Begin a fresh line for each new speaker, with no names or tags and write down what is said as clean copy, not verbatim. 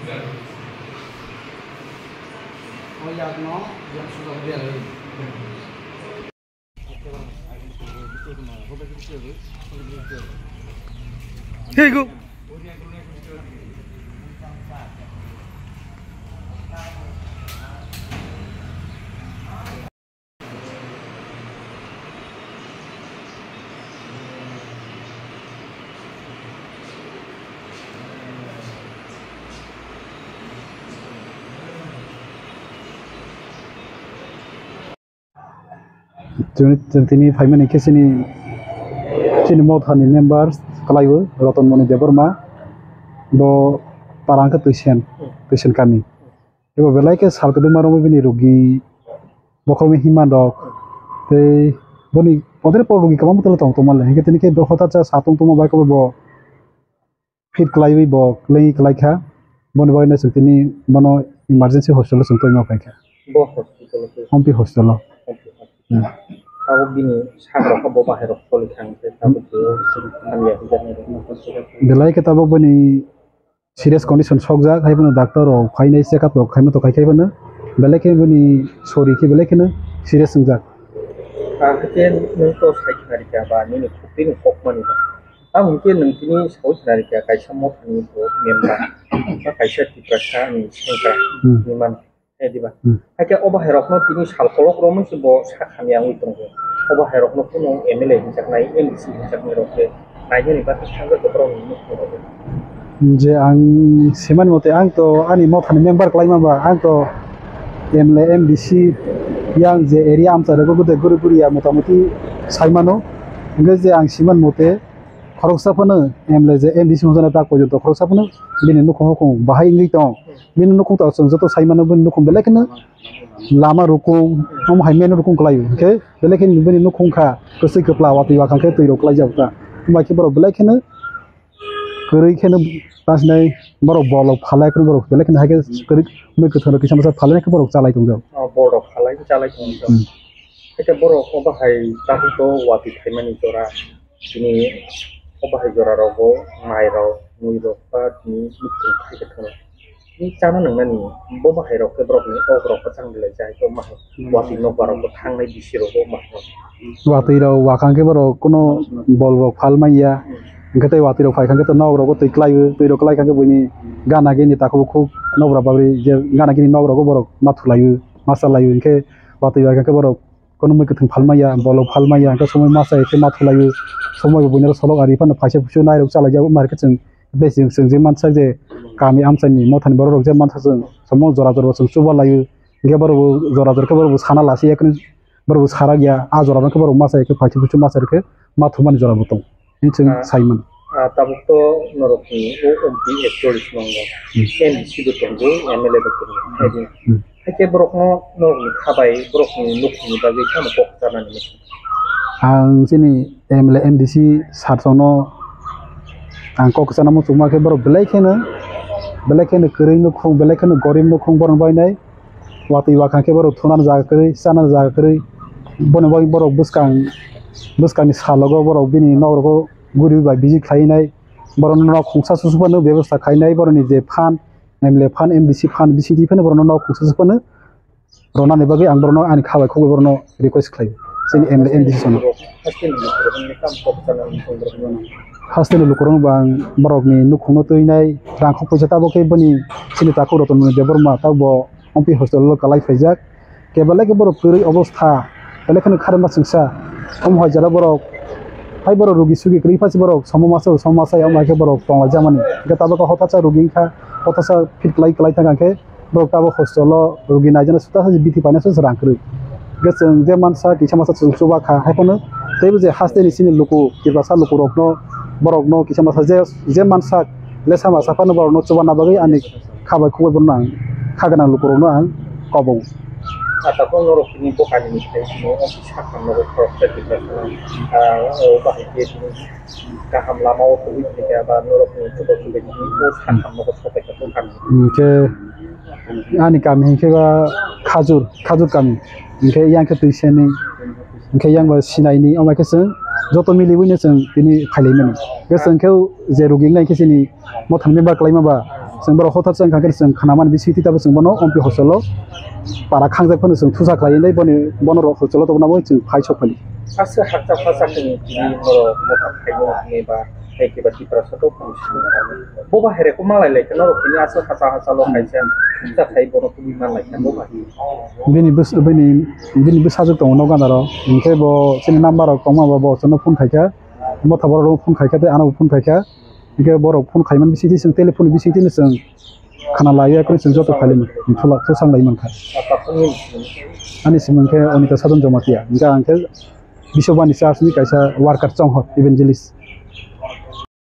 Oh ya, no, yang sudah biar.
Hey, go. Tini Faiman Kesini Chini Mothani members Kalaiwu Roton Moni Deborma Bo Parangka Tuition kami. Ibu belai ke sal kedua marom ini rugi bokromi himan dok. Te boni odere por rugi kamu betul tong tomal. Hingga tini ke berhota ca satung tomal baik bo fit Kalaiwu bo Kalai Kalaika boni boy nasi tini bono emergency hostel sungtoi mau pakai.
Bo hostel.
Ompi hostel.
Tahu gini, sahaja kau bawa herok polik yang tahu tu, kami yang jadi.
Belai kita bawa bani serious condition shock jak, hai bana doctor or kai nai check up or kai mato kai bana. Belai ke bani sorry ke belai ke na serious jak.
Kemudian nunggu saya cari apa, ni kuping kok mana. Mungkin nanti saya cari kai semua ni tu member, kai saya diperasa ni sengkak, ni mana. Di ba. Hanya obah herokno tini sal kolok romo sebo kami yang itu. Obah herokno pun yang MLA hingga naik MDC hingga merokle. Naiknya ni batas sangat berapa ini.
Je ang seman mote ang to ani mau thani member kelai maba ang to MLA MDC yang je area am tara gogo de guru ya motamuti saimano hingga je ang seman mote khoroksa phono MLA je MDC hojana ta ko to khoroksa phono bini nukhong khong bahai ngi to bini nukhong ta song joto saimano bini nukhong belekna lama rukung om haimeno rukung klayu ke belekin bini nukhong kha kosi kepla wati wa khangke tui ro klai jauta ma ke boro belekna kori khene pas nai boro bolo phalai kru boro belekna hage kori me ko thono kisam sa phalai ke boro chalai tong jau
boro phalai chalai tong jau ke boro ko bahai ta to wati thaimani jora ini obah jora rogo mai ro mui ro pa ni mitu ke thono ni chana nang nani bo bahai ro ke brok ni o brok pa chang le jai ko ma wati no baro ko thang nai bisiro ko ma
wati ro wakang ke boro kono bol ro phal maiya ngate wati ro phai khang ke to nog ro ko tei klai tei ro klai khang ke buni gana ge ni ta ko khu nog ro babri je gana ge ni nog ro ko boro ma thulayu masalayu ke wati wa ke boro kono moi ke thang phal maiya bolo phal maiya ke somoi masa ke ma thulayu somoi buni ro solo ari pan phaise phusu nai ro chala jau mar ke chung besing sung je mansa je kami amsani mothani boro je mansa chung somo jora jora chung chuba layu ge boro jora jora ke boro sana lasi ekni boro sara gya a jora ke boro masa ke phaise phusu masa ke ma thumani jora botong ni chung saimon
tabuk to norokni o ompi ektoris nongo MDC do tongo MLA do tongo hake borokno norokni khabai borokni nukni bagi kamo kok tanani mesin
ang sini MLA MDC sartono ang kok sana mo cuma ke boro belai kene kering no khong belai kene gorim no khong boron bai nai wati wa khang ke boro thunan jaga keri sana jaga keri bon bai boro buskang ni salogo boro bini norogo guri bai biji khainai boro no khongsa susupano ব্যবস্থা khainai boro ni je phan MLA phan MDC phan BCD phane boro no khongsa susupano rona ne bagi ang boro no ani khabai khogo boro no request khlai sini MLA MDC sono hasil lukurung bang borok ni nukhungno tuinai rangkhok poisa tabo ke bani sini taku roton mone deborma tabo ompi hostel lo kalai faijak kebala ke borok puri obostha telekhane kharma singsa om hojala borok hai borok rugi sugi kri phasi borok somasa am ke borok tongla jamani ke tabo ko hotacha rugi kha hotacha fit kalai thanga ke borok tabo hostel lo rugi na jana suta haji biti pane so rangkri geseng je mansa ki samasa chuba kha hai pono tebe je haste ni sini luku kibasa luku rokno borok no kisah masa je mansak lesa masa pano borok no coba nabagai anik kabai kubai bernang kagana lukurong no ang kobong.
Ataupun norok ini bukan ini saya semua ofis hakam norok proses di sana. Bahagia ini kaham lama waktu itu ya bah norok ini coba ini hakam norok sampai ke tuhan.
Ke ani kami ke khajur kami ke yang ke tuition ni ke yang sinai ni omai ke seng joto mili wini seng ini khalai mani ke seng ke zeru ging nai ke sini mo thanme ba klai ma ba जों बर' हथात जों खागेर जों खानामान बिसिति ताबो जों बनो अम्पि हस्टेल पारा खांजाफोरनो जों थुसा खालायनाय बनो हस्टेल दबनाबो जों फाइ सफालि
Asa hakta fasakni kini moro mota khaino ni ba eke ba tipra sato pusin bo ba here ko malai lai kana ro kini asa hasa lo khaisen ta khai bono tu biman lai kana bo ba
bini besajok dong no ganaro इनके बो सिनि नाम्बार कमा बो सनो फोन खायका मथा बरो फोन खायका ते आनो फोन खायका इनके बरो फोन खायमान बिसिति जों टेलिफोन बिसिति जों खाना लायो एकरे जों जतो खालिमोन थुला तो सांलायमोन खा
apa pun
ani simonke onita sadon jamatia इनका आंके बिशोबानि चार्जनि कायसा वार्कार चंहत इवेंजेलिस्ट